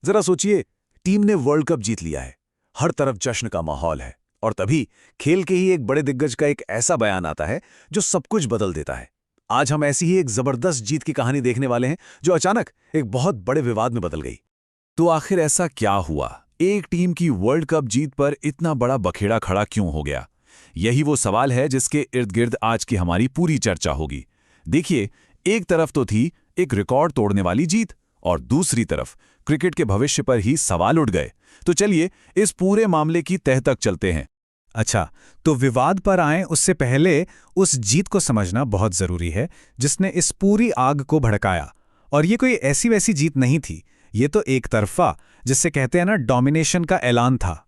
जरा सोचिए, टीम ने वर्ल्ड कप जीत लिया है, हर तरफ जश्न का माहौल है, और तभी खेल के ही एक बड़े दिग्गज का एक ऐसा बयान आता है जो सब कुछ बदल देता है। आज हम ऐसी ही एक जबरदस्त जीत की कहानी देखने वाले हैं जो अचानक एक बहुत बड़े विवाद में बदल गई। तो आखिर ऐसा क्या हुआ? एक टीम की वर्ल्ड कप जीत पर इतना बड़ा बखेड़ा खड़ा क्यों हो गया? यही वो सवाल है जिसके इर्द गिर्द आज की हमारी पूरी चर्चा होगी। देखिए, एक तरफ तो थी एक रिकॉर्ड तोड़ने वाली जीत और दूसरी तरफ क्रिकेट के भविष्य पर ही सवाल उठ गए। तो चलिए इस पूरे मामले की तह तक चलते हैं। अच्छा, तो विवाद पर आएं उससे पहले उस जीत को समझना बहुत जरूरी है जिसने इस पूरी आग को भड़काया। और ये कोई ऐसी वैसी जीत नहीं थी, ये तो एक तरफा, जिससे कहते हैं ना, डोमिनेशन का ऐलान था।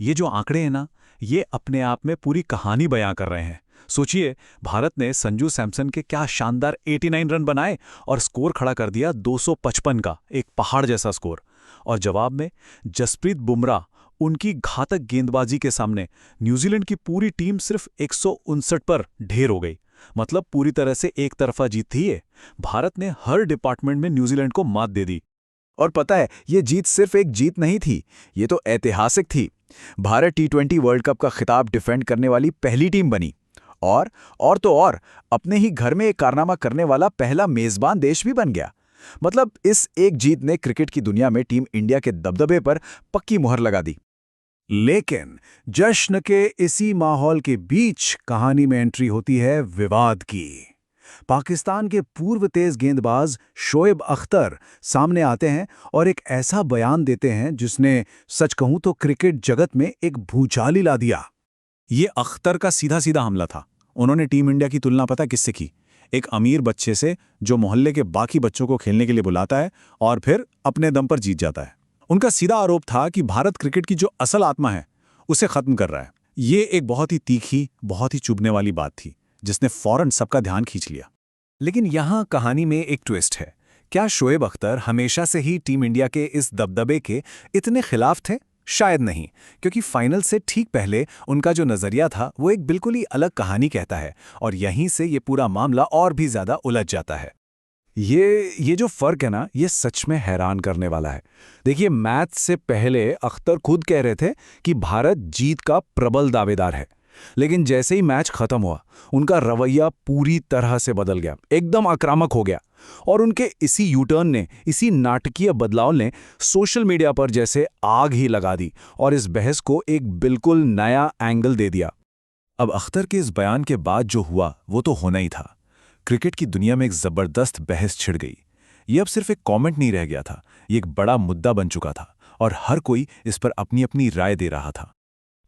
ये जो आंकड़े हैं ना, ये अपने आप में पूरी कहानी बयां कर रहे हैं। सोचिए, भारत ने संजू सैमसन के क्या शानदार 89 रन बनाए और स्कोर खड़ा कर दिया 255 का, एक पहाड़ जैसा स्कोर। और जवाब में जसप्रीत बुमराह, उनकी घातक गेंदबाजी के सामने न्यूजीलैंड की पूरी टीम सिर्फ 159 पर ढेर हो गई। मतलब पूरी तरह से एक तरफा जीत थी ये। भारत ने हर डिपार्टमेंट में न्यूजीलैंड को मात दे दी। और पता है, ये जीत सिर्फ एक जीत नहीं थी, ये तो ऐतिहासिक थी। भारत T20 वर्ल्ड कप का खिताब डिफेंड करने वाली पहली टीम बनी और तो और अपने ही घर में एक कारनामा करने वाला पहला मेजबान देश भी बन गया। मतलब इस एक जीत ने क्रिकेट की दुनिया में टीम इंडिया के दबदबे पर पक्की मुहर लगा दी। लेकिन जश्न के इसी माहौल के बीच कहानी में एंट्री होती है विवाद की। पाकिस्तान के पूर्व तेज गेंदबाज शोएब अख्तर सामने आते हैं और एक ऐसा बयान देते हैं जिसने, सच कहूं तो, क्रिकेट जगत में एक भूचाल ही ला दिया। ये अख्तर का सीधा सीधा हमला था। उन्होंने टीम इंडिया की तुलना पता किससे की? एक अमीर बच्चे से जो मोहल्ले के बाकी बच्चों को खेलने के लिए बुलाता है और फिर अपने दम पर जीत जाता है। उनका सीधा आरोप था कि भारत क्रिकेट की जो असल आत्मा है उसे खत्म कर रहा है। ये एक बहुत ही तीखी, बहुत ही चुभने वाली बात थी जिसने फौरन सबका ध्यान खींच लिया। लेकिन यहां कहानी में एक ट्विस्ट है। क्या शोएब अख्तर हमेशा से ही टीम इंडिया के इस दबदबे के इतने खिलाफ थे? शायद नहीं, क्योंकि फाइनल से ठीक पहले उनका जो नजरिया था वो एक बिल्कुल ही अलग कहानी कहता है, और यहीं से ये पूरा मामला और भी ज्यादा उलझ जाता है। ये जो फर्क है ना, ये सच में हैरान करने वाला है। देखिए, मैच से पहले अख्तर खुद कह रहे थे कि भारत जीत का प्रबल दावेदार है, लेकिन जैसे ही मैच खत्म हुआ उनका रवैया पूरी तरह से बदल गया, एकदम आक्रामक हो गया। और उनके इसी यूटर्न ने, इसी नाटकीय बदलाव ने सोशल मीडिया पर जैसे आग ही लगा दी और इस बहस को एक बिल्कुल नया एंगल दे दिया। अब अख्तर के इस बयान के बाद जो हुआ वो तो होना ही था। क्रिकेट की दुनिया में एक जबरदस्त बहस छिड़ गई। ये अब सिर्फ एक कमेंट नहीं रह गया था, ये एक बड़ा मुद्दा बन चुका था और हर कोई इस पर अपनी अपनी राय दे रहा था।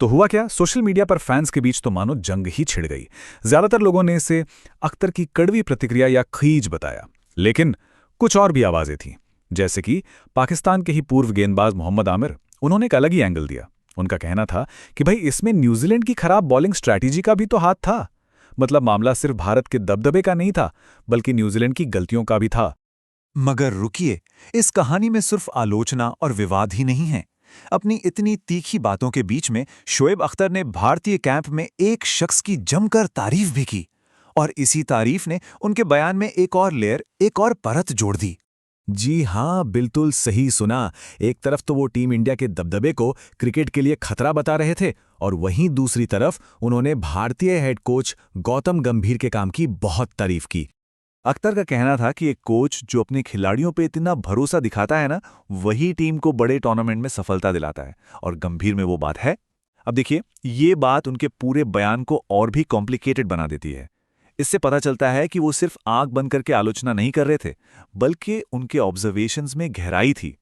तो हुआ क्या? सोशल मीडिया पर फैंस के बीच तो मानो जंग ही छिड़ गई। ज्यादातर लोगों ने इसे अख्तर की कड़वी प्रतिक्रिया या खीज बताया, लेकिन कुछ और भी आवाजें थीं। जैसे कि पाकिस्तान के ही पूर्व गेंदबाज मोहम्मद आमिर, उन्होंने एक अलग ही एंगल दिया। उनका कहना था कि भाई, इसमें न्यूजीलैंड की खराब बॉलिंग स्ट्रैटेजी का भी तो हाथ था। मतलब मामला सिर्फ भारत के दबदबे का नहीं था, बल्कि न्यूजीलैंड की गलतियों का भी था। मगर रुकिए, इस कहानी में सिर्फ आलोचना और विवाद ही नहीं है। अपनी इतनी तीखी बातों के बीच में शोएब अख्तर ने भारतीय कैंप में एक शख्स की जमकर तारीफ भी की, और इसी तारीफ ने उनके बयान में एक और लेयर, एक और परत जोड़ दी। जी हां, बिल्कुल सही सुना। एक तरफ तो वो टीम इंडिया के दबदबे को क्रिकेट के लिए खतरा बता रहे थे, और वहीं दूसरी तरफ उन्होंने भारतीय हेड कोच गौतम गंभीर के काम की बहुत तारीफ की। अख्तर का कहना था कि एक कोच जो अपने खिलाड़ियों पे इतना भरोसा दिखाता है ना, वही टीम को बड़े टूर्नामेंट में सफलता दिलाता है, और गंभीर में वो बात है। अब देखिए, ये बात उनके पूरे बयान को और भी कॉम्प्लिकेटेड बना देती है। इससे पता चलता है कि वो सिर्फ आंख बंद करके आलोचना नहीं कर रहे थे, बल्कि उनके ऑब्जर्वेशंस में गहराई थी।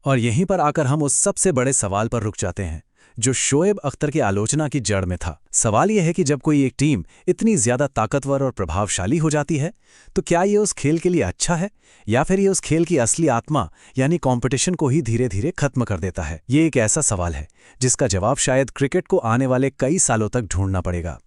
और यहीं पर आकर हम उस सबसे बड़े सवाल पर रुक जाते हैं जो शोएब अख्तर की आलोचना की जड़ में था। सवाल यह है कि जब कोई एक टीम इतनी ज्यादा ताकतवर और प्रभावशाली हो जाती है, तो क्या ये उस खेल के लिए अच्छा है, या फिर ये उस खेल की असली आत्मा यानी कंपटीशन को ही धीरे धीरे खत्म कर देता है? ये एक ऐसा सवाल है जिसका जवाब शायद क्रिकेट को आने वाले कई सालों तक ढूंढना पड़ेगा।